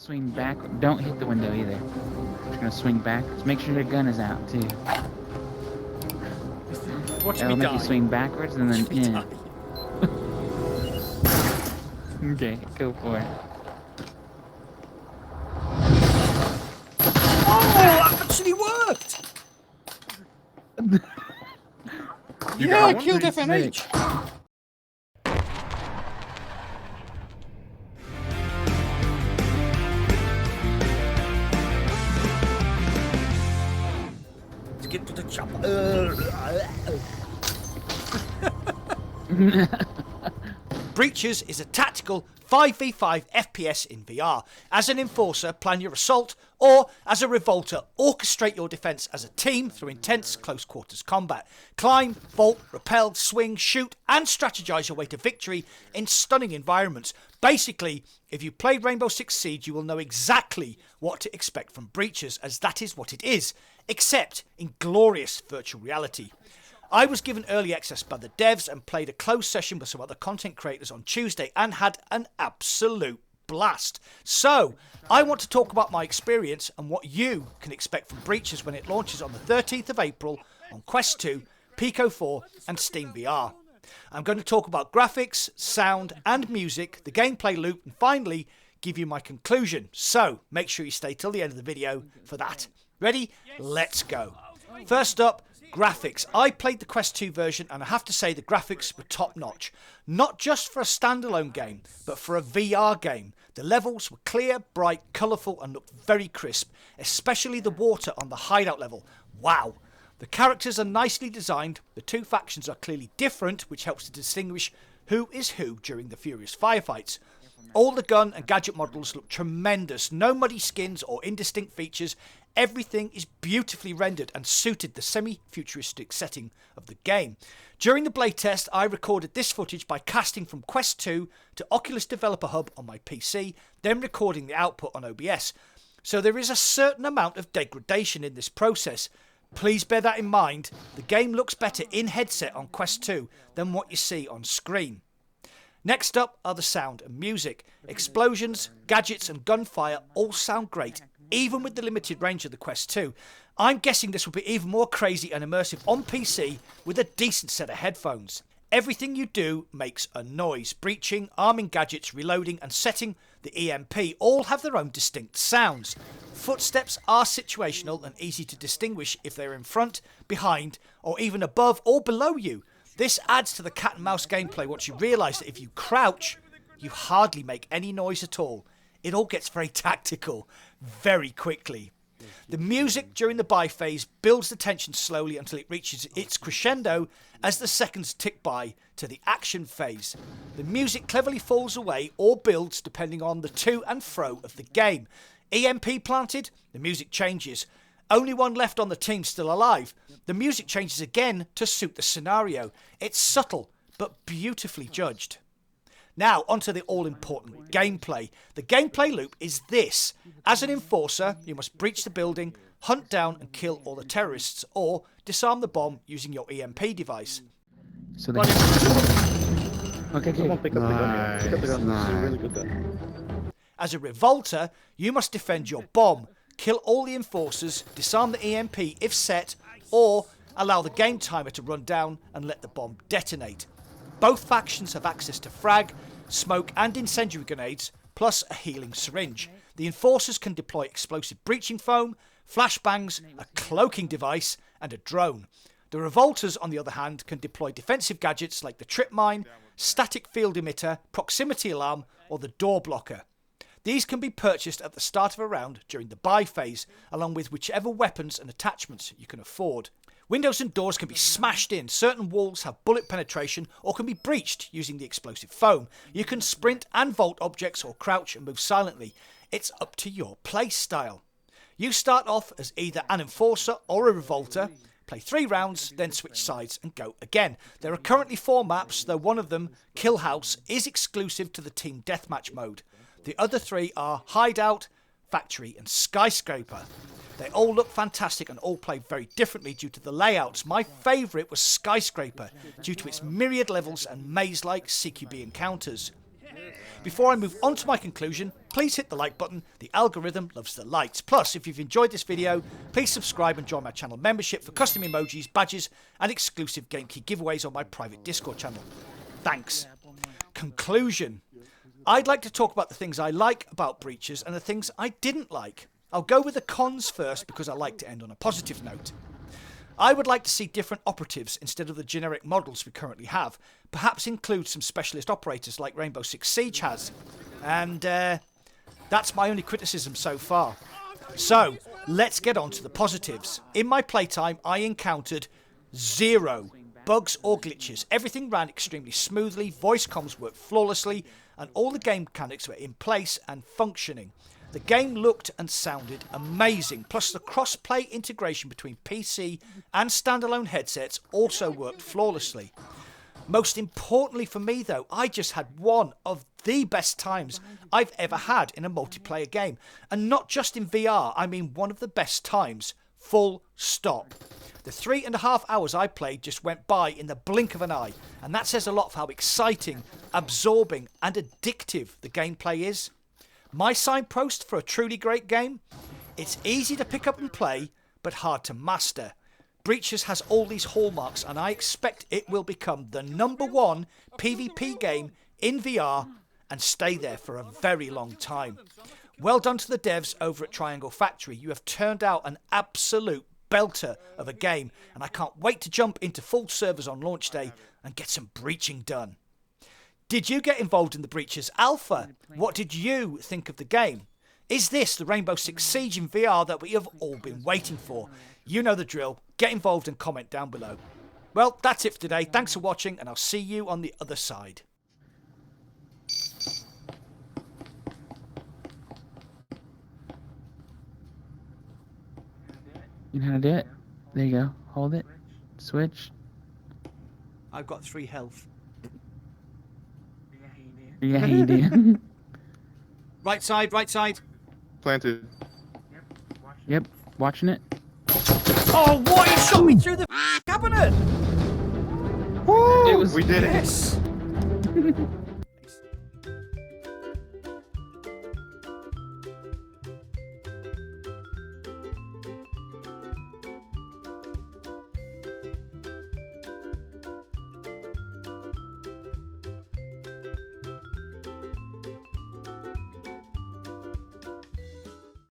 Swing back. Don't hit the window either. Just gonna swing back. Just make sure your gun is out too. Watch It'll me make die. you swing backwards and then Watch me in. die. Okay, go for it. Oh, that actually worked! Yeah, I killed FNH. Let's get to the chopper. Breaches is a tactical 5v5 FPS in VR. As an enforcer, plan your assault, or as a revolter, orchestrate your defense as a team through intense close quarters combat. Climb, vault, rappel, swing, shoot, and strategize your way to victory in stunning environments. Basically, if you played Rainbow Six Siege, you will know exactly what to expect from Breaches, as that is what it is, except in glorious virtual reality. I was given early access by the devs and played a closed session with some other content creators on Tuesday and had an absolute blast. So, I want to talk about my experience and what you can expect from Breaches when it launches on the 13th of April on Quest 2, Pico 4 and Steam VR. I'm going to talk about graphics, sound and music, the gameplay loop, and finally give you my conclusion. So, make sure you stay till the end of the video for that. Ready? Let's go. First up, graphics. I played the Quest 2 version and I have to say the graphics were top notch. Not just for a standalone game, but for a VR game. The levels were clear, bright, colourful and looked very crisp, especially the water on the hideout level. Wow. The characters are nicely designed, the two factions are clearly different, which helps to distinguish who is who during the furious firefights. All the gun and gadget models look tremendous, no muddy skins or indistinct features. Everything is beautifully rendered and suited the semi-futuristic setting of the game. During the playtest, I recorded this footage by casting from Quest 2 to Oculus Developer Hub on my PC, then recording the output on OBS. So there is a certain amount of degradation in this process. Please bear that in mind. The game looks better in headset on Quest 2 than what you see on screen. Next up are the sound and music. Explosions, gadgets and gunfire all sound great, even with the limited range of the Quest 2. I'm guessing this will be even more crazy and immersive on PC with a decent set of headphones. Everything you do makes a noise. Breaching, arming gadgets, reloading and setting the EMP all have their own distinct sounds. Footsteps are situational and easy to distinguish if they're in front, behind or even above or below you. This adds to the cat and mouse gameplay once you realise that if you crouch, you hardly make any noise at all. It all gets very tactical, very quickly. The music during the buy phase builds the tension slowly until it reaches its crescendo as the seconds tick by to the action phase. The music cleverly falls away or builds depending on the to and fro of the game. EMP planted, the music changes. Only one left on the team still alive. The music changes again to suit the scenario. It's subtle, but beautifully judged. Now, onto the all-important gameplay. The gameplay loop is this. As an enforcer, you must breach the building, hunt down and kill all the terrorists, or disarm the bomb using your EMP device. So they... Okay, Someone pick up the gun. Pick up the gun. This is a really good gun. As a revolter, you must defend your bomb, kill all the enforcers, disarm the EMP if set, or allow the game timer to run down and let the bomb detonate. Both factions have access to frag, smoke and incendiary grenades, plus a healing syringe. The enforcers can deploy explosive breaching foam, flashbangs, a cloaking device and a drone. The revolters, on the other hand, can deploy defensive gadgets like the trip mine, static field emitter, proximity alarm or the door blocker. These can be purchased at the start of a round during the buy phase, along with whichever weapons and attachments you can afford. Windows and doors can be smashed in, certain walls have bullet penetration or can be breached using the explosive foam. You can sprint and vault objects or crouch and move silently. It's up to your play style. You start off as either an enforcer or a revolter, play 3 rounds, then switch sides and go again. There are currently 4 maps, though one of them, Kill House, is exclusive to the team deathmatch mode. The other 3 are Hideout, Factory and Skyscraper. They all look fantastic and all play very differently due to the layouts. My favourite was Skyscraper due to its myriad levels and maze-like CQB encounters. Before I move on to my conclusion, please hit the like button. The algorithm loves the lights. Plus, if you've enjoyed this video, please subscribe and join my channel membership for custom emojis, badges, and exclusive game key giveaways on my private Discord channel. Thanks. Conclusion. I'd like to talk about the things I like about breaches and the things I didn't like. I'll go with the cons first because I like to end on a positive note. I would like to see different operatives instead of the generic models we currently have. Perhaps include some specialist operators like Rainbow Six Siege has. And that's my only criticism so far. So, let's get on to the positives. In my playtime, I encountered 0 bugs or glitches. Everything ran extremely smoothly, voice comms worked flawlessly, and all the game mechanics were in place and functioning. The game looked and sounded amazing, plus the cross-play integration between PC and standalone headsets also worked flawlessly. Most importantly for me though, I just had one of the best times I've ever had in a multiplayer game. And not just in VR, I mean one of the best times, full stop. The 3.5 hours I played just went by in the blink of an eye, and that says a lot of how exciting, absorbing and addictive the gameplay is. My signpost for a truly great game? It's easy to pick up and play, but hard to master. Breaches has all these hallmarks, and I expect it will become the #1 PvP game in VR and stay there for a very long time. Well done to the devs over at Triangle Factory. You have turned out an absolute belter of a game, and I can't wait to jump into full servers on launch day and get some breaching done. Did you get involved in the Breaches Alpha? What did you think of the game? Is this the Rainbow Six Siege in VR that we have all been waiting for? You know the drill. Get involved and comment down below. Well, that's it for today. Thanks for watching, and I'll see you on the other side. You know how to do it? There you go. Hold it. Switch. I've got 3 health. Yeah, you do. Right side, right side. Planted. Yep. Watching it. Oh, what? He shot me through the cabinet! Woo! It was- We did it. Yes!